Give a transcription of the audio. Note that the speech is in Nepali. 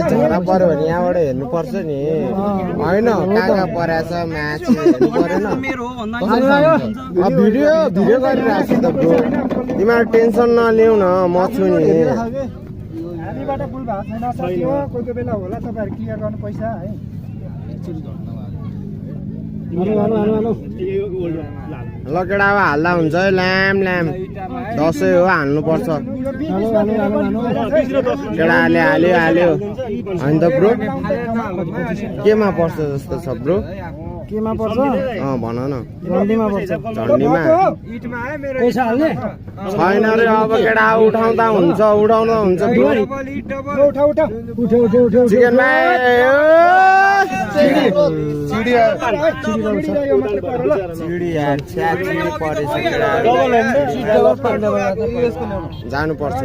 झगडा पर्यो भने यहाँबाट हेर्नु पर्छ नि होइन कहाँ परेछ म्याच हेर्नु परेन भिडियो भिडियो गरिरहेको छु त ब्रो तिमीहरू टेन्सन नलिउ न म छु नि ल केटा अब हाल्दा हुन्छ है ल्याम ल्याम दसैँ हो हाल्नु पर्छ केटाले हाल्यो हाल्यो होइन त ब्रो केमा पर्छ जस्तो छ ब्रो केमा पर्छ भन न झन्डीमा पर्छ झन्डीमा पैसा हाल्ने छैन रे अब केटा उठाउँदा हुन्छ उठाउँदा हुन्छ चिकन जानु पर्छ